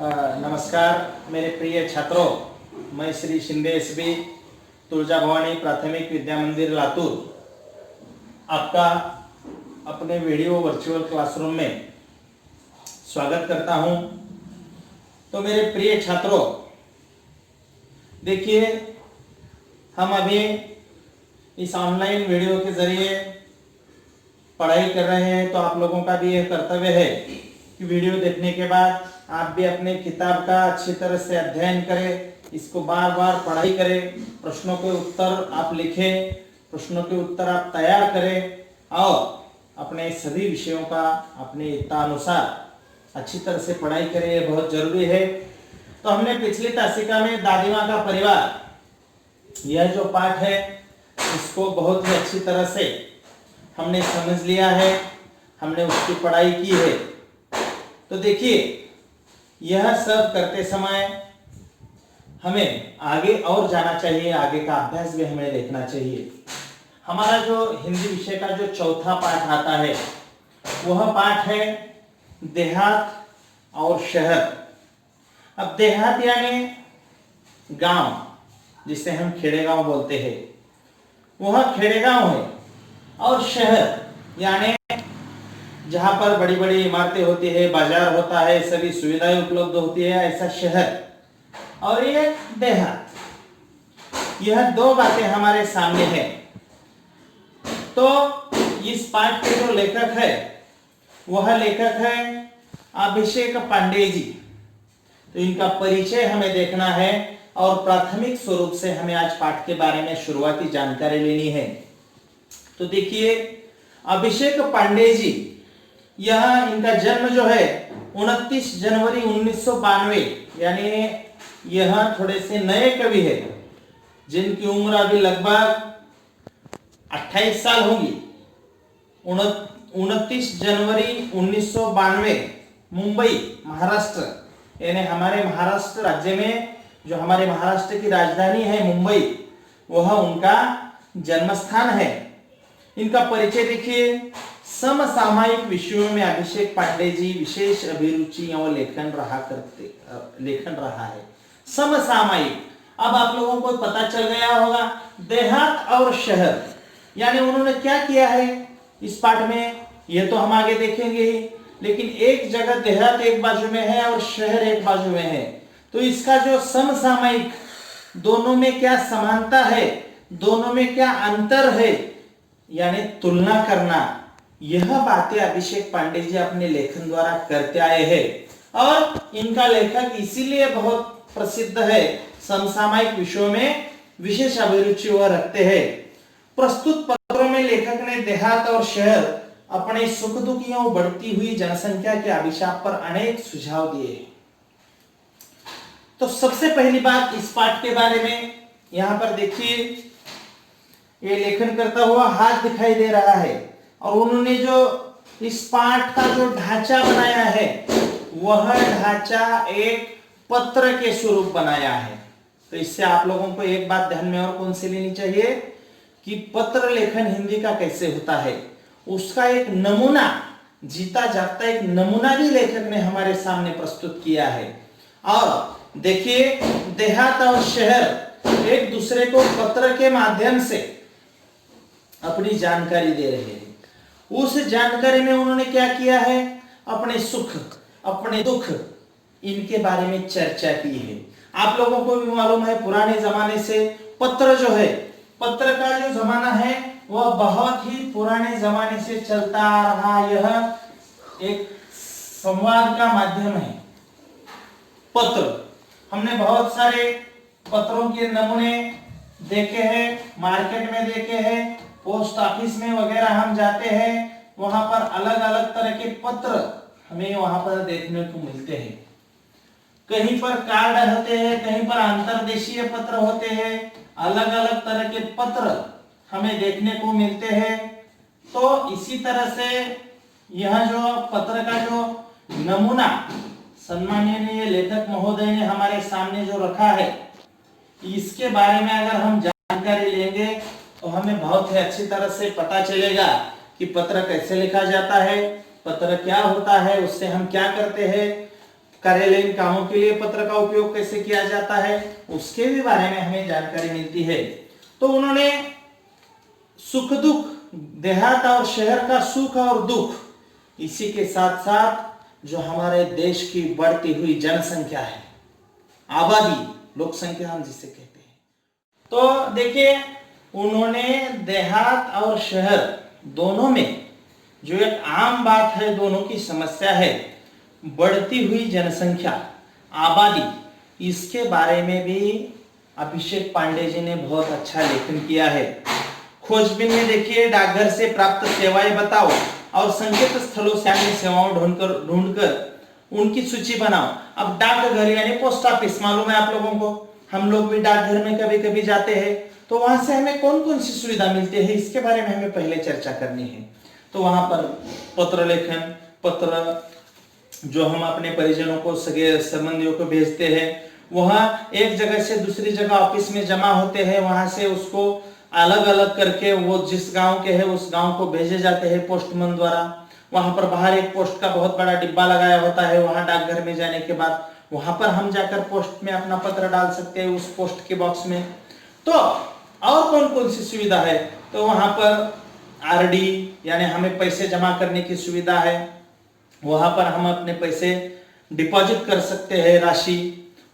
नमस्कार मेरे प्रिय छात्रों, मैं श्री शिंदे एसबी तुलजा भवानी प्राथमिक विद्या मंदिर लातूर आपका अपने वीडियो वर्चुअल क्लासरूम में स्वागत करता हूं। तो मेरे प्रिय छात्रों, देखिए हम अभी इस ऑनलाइन वीडियो के जरिए पढ़ाई कर रहे हैं, तो आप लोगों का भी यह कर्तव्य है कि वीडियो देखने के बाद आप भी अपने किताब का अच्छी तरह से अध्ययन करें, इसको बार बार पढ़ाई करें, प्रश्नों के उत्तर आप लिखें, प्रश्नों के उत्तर आप तैयार करें और अपने सभी विषयों का अपने इच्छानुसार अच्छी तरह से पढ़ाई करें। यह बहुत जरूरी है। तो हमने पिछली तासिका में दादी माँ का परिवार यह जो पाठ है इसको बहुत ही अच्छी तरह से हमने समझ लिया है, हमने उसकी पढ़ाई की है। तो देखिए, यह सब करते समय हमें आगे और जाना चाहिए, आगे का अभ्यास भी हमें देखना चाहिए। हमारा जो हिंदी विषय का जो चौथा पाठ आता है वह पाठ है देहात और शहर। अब देहात यानी गांव, जिसे हम खेड़ेगांव बोलते हैं, वह खेड़ेगांव है। और शहर यानी जहां पर बड़ी बड़ी इमारतें होती है, बाजार होता है, सभी सुविधाएं उपलब्ध होती है, ऐसा शहर। और ये देहात। यह दो बातें हमारे सामने हैं। तो इस पाठ के जो लेखक है वह लेखक है अभिषेक पांडे जी। तो इनका परिचय हमें देखना है और प्राथमिक स्वरूप से हमें आज पाठ के बारे में शुरुआती जानकारी लेनी है। तो देखिए, अभिषेक पांडे जी, यह इनका जन्म जो है 29 जनवरी 1992, यानी यह थोड़े से नए कवि है जिनकी उम्र अभी लगभग 28 साल होगी। 29 जनवरी 1992, मुंबई महाराष्ट्र, यानी हमारे महाराष्ट्र राज्य में जो हमारे महाराष्ट्र की राजधानी है मुंबई, वह उनका जन्म स्थान है। इनका परिचय देखिए, समसामयिक विषयों में अभिषेक पांडे जी विशेष अभिरुचि और लेखन रहा है। समसामयिक, अब आप लोगों को पता चल गया होगा देहात और शहर, यानी उन्होंने क्या किया है इस पाठ में, यह तो हम आगे देखेंगे ही, लेकिन एक जगह देहात एक बाजू में है और शहर एक बाजू में है। तो इसका जो समसामयिक, दोनों में क्या समानता है, दोनों में क्या अंतर है, यानी तुलना करना, यह बातें अभिषेक पांडे जी अपने लेखन द्वारा करते आए हैं। और इनका लेखक इसीलिए बहुत प्रसिद्ध है, समसामयिक विषयों में विशेष अभिरुचि वह रखते हैं। प्रस्तुत पत्रों में लेखक ने देहात और शहर, अपने सुख दुखियों बढ़ती हुई जनसंख्या के अभिशाप पर अनेक सुझाव दिए। तो सबसे पहली बात इस पाठ के बारे में, यहां पर देखिए ये लेखन करता हुआ हाथ दिखाई दे रहा है, और उन्होंने जो इस पाठ का जो ढांचा बनाया है वह ढांचा एक पत्र के स्वरूप बनाया है। तो इससे आप लोगों को एक बात ध्यान में और कौन सी लेनी चाहिए कि पत्र लेखन हिंदी का कैसे होता है, उसका एक नमूना, जीता जागता एक नमूना भी लेखक ने हमारे सामने प्रस्तुत किया है। और देखिए, देहात और शहर एक दूसरे को पत्र के माध्यम से अपनी जानकारी दे रहे हैं। उस जानकारी में उन्होंने क्या किया है, अपने सुख, अपने दुख, इनके बारे में चर्चा की है। आप लोगों को भी मालूम है पुराने जमाने से पत्र जो है, पत्र का जो जमाना है वह बहुत ही पुराने जमाने से चलता आ रहा। यह एक संवाद का माध्यम है पत्र। हमने बहुत सारे पत्रों के नमूने देखे हैं, मार्केट में देखे हैं, पोस्ट ऑफिस में वगैरह हम जाते हैं, वहां पर अलग अलग तरह के पत्र हमें वहां पर देखने को मिलते हैं। कहीं पर कार्ड होते हैं, कहीं पर अंतर्देशीय पत्र होते हैं, अलग अलग तरह के पत्र हमें देखने को मिलते हैं। तो इसी तरह से यह जो पत्र का जो नमूना सम्माननीय लेखक महोदय ने हमारे सामने जो रखा है, इसके बारे में अगर हम जानकारी लेंगे तो हमें बहुत ही अच्छी तरह से पता चलेगा कि पत्र कैसे लिखा जाता है, पत्र क्या होता है, उससे हम क्या करते हैं, कार्यालयीन कामों के लिए पत्र का उपयोग कैसे किया जाता है उसके भी बारे में हमें जानकारी मिलती है। तो उन्होंने सुख दुख, देहात और शहर का सुख और दुख, इसी के साथ साथ जो हमारे देश की बढ़ती हुई जनसंख्या है, आबादी, लोक संख्या हम जिसे कहते हैं, तो देखिए उन्होंने देहात और शहर दोनों में जो एक आम बात है, दोनों की समस्या है, बढ़ती हुई जनसंख्या, आबादी, इसके बारे में भी अभिषेक पांडे जी ने बहुत अच्छा लेखन किया है। खोजबीन में देखिए, डाकघर से प्राप्त सेवाएं बताओ और संकेत स्थलों से अन्य सेवाओं ढूंढकर उनकी सूची बनाओ। अब डाकघर यानी पोस्ट ऑफिस, मालूम है आप लोगों को, हम लोग भी डाकघर में कभी कभी जाते हैं, तो वहां से हमें कौन कौन सी सुविधा मिलती है इसके बारे में हमें पहले चर्चा करनी है। तो वहां पर पत्र लेखन, पत्र जो हम अपने परिजनों को, सगे संबंधियों को भेजते हैं, वहां एक जगह से दूसरी जगह ऑफिस में जमा होते हैं, वहां से उसको अलग अलग करके वो जिस गांव के है उस गांव को भेजे जाते हैं पोस्टमैन द्वारा। वहां पर बाहर एक पोस्ट का बहुत बड़ा डिब्बा लगाया होता है, वहां डाकघर में जाने के बाद वहां पर हम जाकर पोस्ट में अपना पत्र डाल सकते हैं उस पोस्ट के बॉक्स में। तो और कौन कौन सी सुविधा है, तो वहां पर आरडी यानी हमें पैसे जमा करने की सुविधा है, वहां पर हम अपने पैसे डिपॉजिट कर सकते हैं राशि।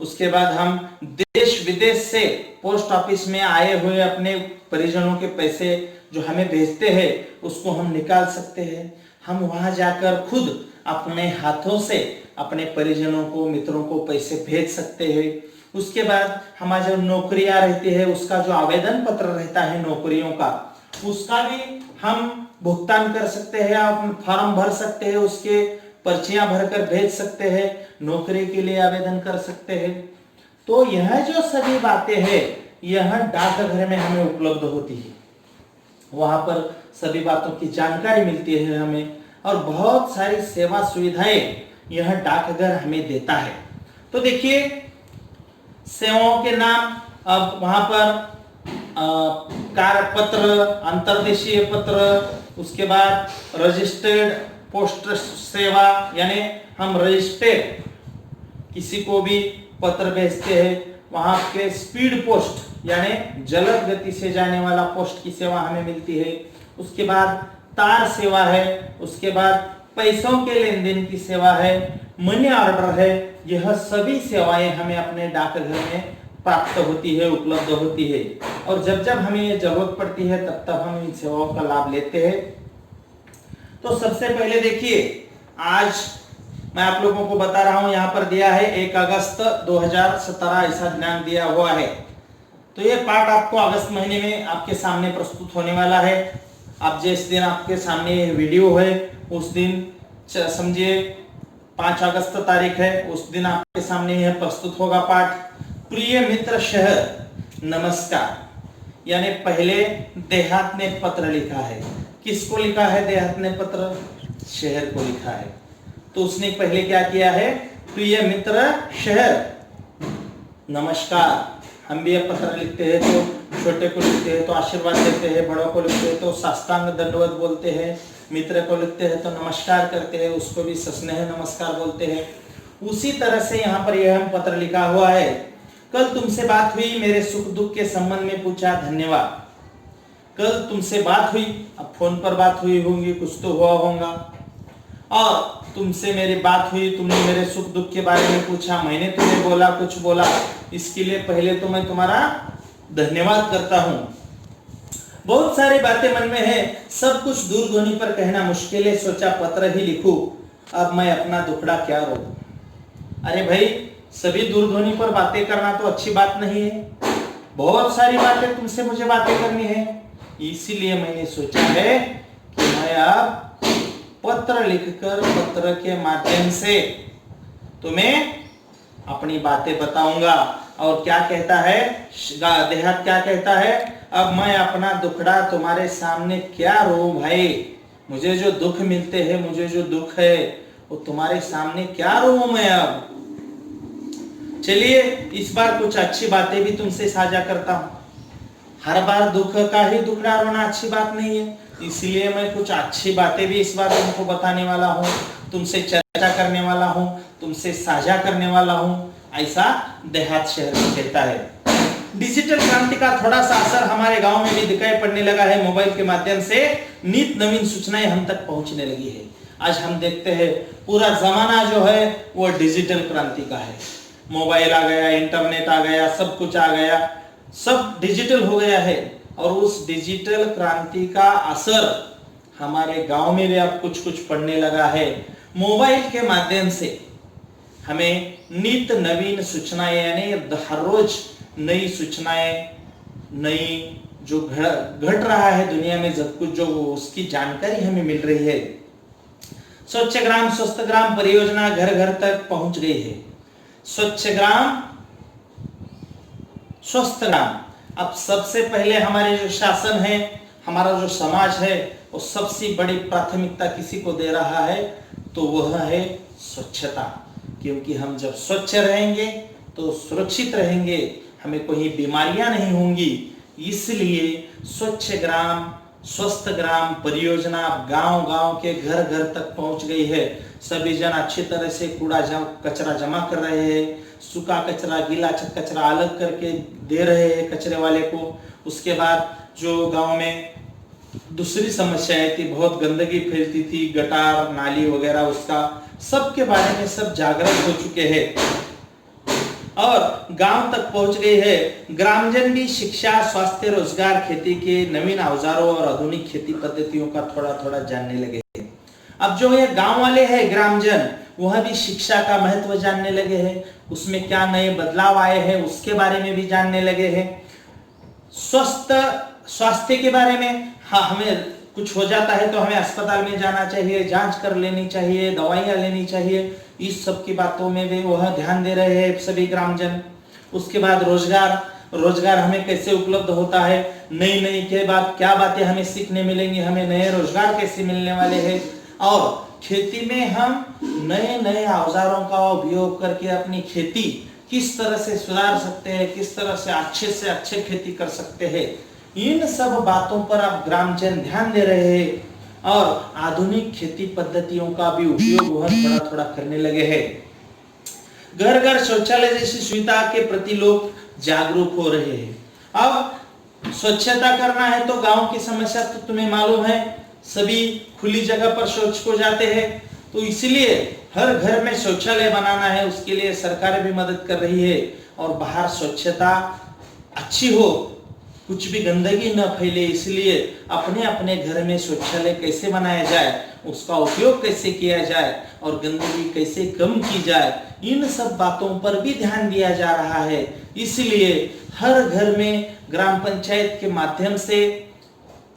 उसके बाद हम देश विदेश से पोस्ट ऑफिस में आए हुए अपने परिजनों के पैसे जो हमें भेजते हैं उसको हम निकाल सकते हैं। हम वहां जाकर खुद अपने हाथों से अपने परिजनों को, मित्रों को पैसे भेज सकते हैं। उसके बाद हमारी जो नौकरियां रहती है उसका जो आवेदन पत्र रहता है नौकरियों का, उसका भी हम भुगतान कर सकते हैं, आप फॉर्म भर सकते हैं, उसके पर्चियां भरकर भेज सकते हैं, नौकरी के लिए आवेदन कर सकते हैं। तो यह जो सभी बातें हैं यह डाकघर में हमें उपलब्ध होती है, वहां पर सभी बातों की जानकारी मिलती है हमें, और बहुत सारी सेवा सुविधाएं यह डाकघर हमें देता है। तो देखिए सेवाओं के नाम, अब वहां पर कार पत्र, अंतर्देशीय पत्र, उसके बाद रजिस्टर्ड पोस्ट सेवा यानी हम रजिस्टर्ड किसी को भी पत्र भेजते हैं। वहां के स्पीड पोस्ट यानी जलद गति से जाने वाला पोस्ट की सेवा हमें मिलती है। उसके बाद तार सेवा है, उसके बाद पैसों के लेन देन की सेवा है, मनी ऑर्डर है, यह सभी सेवाएं हमें अपने डाकघर में प्राप्त होती है, उपलब्ध होती है। और जब जब हमें ये जरूरत पड़ती है तब तब हम इन सेवाओं का लाभ लेते हैं। तो सबसे पहले देखिए, आज मैं आप लोगों को बता रहा हूं, यहाँ पर दिया है 1 अगस्त 2017 ऐसा दिनांक दिया हुआ है। तो ये पाठ आपको अगस्त महीने में आपके सामने प्रस्तुत होने वाला है। अब जिस दिन आपके सामने वीडियो है उस दिन समझिए 5 अगस्त तारीख है, उस दिन आपके सामने यह प्रस्तुत होगा पाठ। प्रिय मित्र शहर नमस्कार, यानी पहले देहात ने पत्र लिखा है। किसको लिखा है देहात ने पत्र? शहर को लिखा है। तो उसने पहले क्या किया है, प्रिय मित्र शहर नमस्कार। हम भी अब पत्र लिखते हैं तो छोटे को लिखते हैं तो आशीर्वाद देते हैं, बड़ों को लिखते हैं तो साष्टांग दंडवत बोलते हैं, मित्र को लिखते हैं तो नमस्कार करते हैं, उसको भी सस्नेह नमस्कार बोलते हैं। उसी तरह से यहाँ पर यह हम पत्र लिखा हुआ है। कल तुमसे बात हुई, मेरे सुख दुख के संबंध में पूछा, धन्यवाद। कल तुमसे बात हुई, अब फोन पर बात हुई होंगी, कुछ तो हुआ होगा, और तुमसे मेरी बात हुई, तुमने मेरे सुख दुख के बारे में पूछा, मैंने तुम्हें बोला, कुछ बोला, इसके लिए पहले तो मैं तुम्हारा धन्यवाद करता हूं। बहुत सारी बातें मन में है, सब कुछ दूरध्वनि पर कहना मुश्किल है, सोचा पत्र ही लिखूं, अब मैं अपना दुखड़ा क्या रो। अरे भाई, सभी दूरध्वनि पर बातें करना तो अच्छी बात नहीं है, बहुत सारी बातें तुमसे मुझे बातें करनी है, इसीलिए मैंने सोचा है कि मैं अब पत्र लिखकर, पत्र के माध्यम से तुम्हें अपनी बातें बताऊंगा। और क्या कहता है देहात, क्या कहता है, अब मैं अपना दुखड़ा तुम्हारे सामने क्या रो भाई, मुझे जो दुख मिलते हैं, मुझे जो दुख है वो तुम्हारे सामने क्या रो मैं अब। चलिए इस बार कुछ अच्छी बातें भी तुमसे साझा करता हूं। हर बार दुख का ही दुखड़ा रोना अच्छी बात नहीं है, इसलिए मैं कुछ अच्छी बातें भी इस बार तुमको बताने वाला हूँ, तुमसे चर्चा करने वाला हूँ, तुमसे साझा करने वाला हूँ, ऐसा देहात शहर में कहता है। डिजिटल क्रांति का थोड़ा सा असर हमारे गांव में भी दिखाई पड़ने लगा है। मोबाइल के माध्यम से नित नवीन सूचनाएं हम तक पहुंचने लगी है। आज हम देखते हैं पूरा जमाना जो है वो डिजिटल क्रांति का है। मोबाइल आ गया, इंटरनेट आ गया, सब कुछ आ गया, सब डिजिटल हो गया है। और उस डिजिटल क्रांति का असर हमारे गांव में भी अब कुछ कुछ पड़ने लगा है। मोबाइल के माध्यम से हमें नित नवीन सूचनाएं, यानी हर रोज नई सूचनाएं, नई जो घट रहा है दुनिया में सब कुछ, जो उसकी जानकारी हमें मिल रही है। स्वच्छ ग्राम स्वस्थ ग्राम परियोजना घर घर तक पहुंच गई है। स्वच्छ ग्राम स्वस्थ ग्राम, अब सबसे पहले हमारे जो शासन है, हमारा जो समाज है, वो सबसे बड़ी प्राथमिकता किसी को दे रहा है, तो वह है स्वच्छता। क्योंकि हम जब स्वच्छ रहेंगे तो सुरक्षित रहेंगे, हमें कोई बीमारियां नहीं होंगी। इसलिए स्वच्छ ग्राम स्वस्थ ग्राम परियोजना गांव-गांव के घर घर तक पहुंच गई है। सभी जन अच्छी तरह से कचरा जमा कर रहे हैं, सूखा कचरा गीला कचरा अलग करके दे रहे हैं कचरे वाले को। उसके बाद जो गांव में दूसरी समस्याएं थी, बहुत गंदगी फैलती थी, गटार नाली वगैरह, उसका सबके बारे में सब जागरूक हो चुके हैं और गांव तक पहुंच गई है। ग्रामजन भी शिक्षा, स्वास्थ्य, रोजगार, खेती के नवीन औजारों और आधुनिक खेती पद्धतियों का थोड़ा थोड़ा जानने लगे हैं। अब जो ये गांव वाले हैं ग्रामजन, वह भी शिक्षा का महत्व जानने लगे हैं, उसमें क्या नए बदलाव आए हैं उसके बारे में भी जानने लगे हैं। स्वास्थ्य के बारे में, हाँ, हमें कुछ हो जाता है तो हमें अस्पताल में जाना चाहिए, जांच कर लेनी चाहिए, दवाइयां लेनी चाहिए, इस सब की बातों में भी वह ध्यान दे रहे हैं सभी ग्रामजन। उसके बाद रोजगार हमें कैसे उपलब्ध होता है, नई नई के बाद क्या बातें हमें सीखने मिलेंगी, हमें नए रोजगार कैसे मिलने वाले हैं, और खेती में हम नए नए औजारों का उपयोग करके अपनी खेती किस तरह से सुधार सकते हैं, किस तरह से अच्छे खेती कर सकते हैं। इन सब बातों पर अब ग्रामजन ध्यान दे रहे हैं और आधुनिक खेती पद्धतियों का भी उपयोग वह थोड़ा थोड़ा करने लगे हैं। घर घर शौचालय जैसी सुविधा के प्रति लोग जागरूक हो रहे हैं। अब स्वच्छता करना है तो गांव की समस्या तो तुम्हें मालूम है, सभी खुली जगह पर शौच को जाते हैं, तो इसलिए हर घर में शौचालय बनाना है, उसके लिए सरकार भी मदद कर रही है। और बाहर स्वच्छता अच्छी हो, कुछ भी गंदगी न फैले, इसलिए अपने अपने घर में शौचालय कैसे बनाया जाए, उसका उपयोग कैसे किया जाए और गंदगी कैसे कम की जाए, इन सब बातों पर भी ध्यान दिया जा रहा है। इसलिए हर घर में ग्राम पंचायत के माध्यम से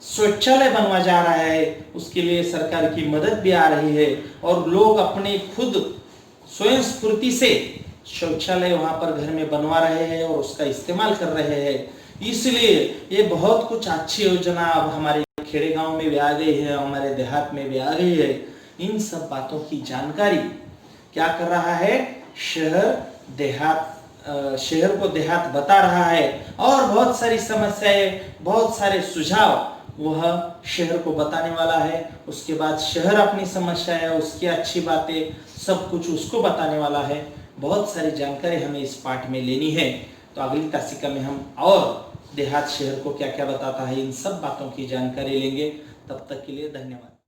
शौचालय बनवा जा रहा है, उसके लिए सरकार की मदद भी आ रही है और लोग अपने खुद स्वयं स्फूर्ति से शौचालय वहां पर घर में बनवा रहे हैं और उसका इस्तेमाल कर रहे हैं। इसलिए ये बहुत कुछ अच्छी योजना अब हमारे खेड़े गांव में भी आ गई है, हमारे देहात में भी आ गई है। इन सब बातों की जानकारी क्या कर रहा है, शहर को देहात बता रहा है और बहुत सारी समस्याएं, बहुत सारे सुझाव वह शहर को बताने वाला है। उसके बाद शहर अपनी समस्याएं, उसकी अच्छी बातें, सब कुछ उसको बताने वाला है। बहुत सारी जानकारी हमें इस पाठ में लेनी है, तो अगली तासिका में हम और देहात शहर को क्या क्या बताता है, इन सब बातों की जानकारी लेंगे। तब तक के लिए धन्यवाद।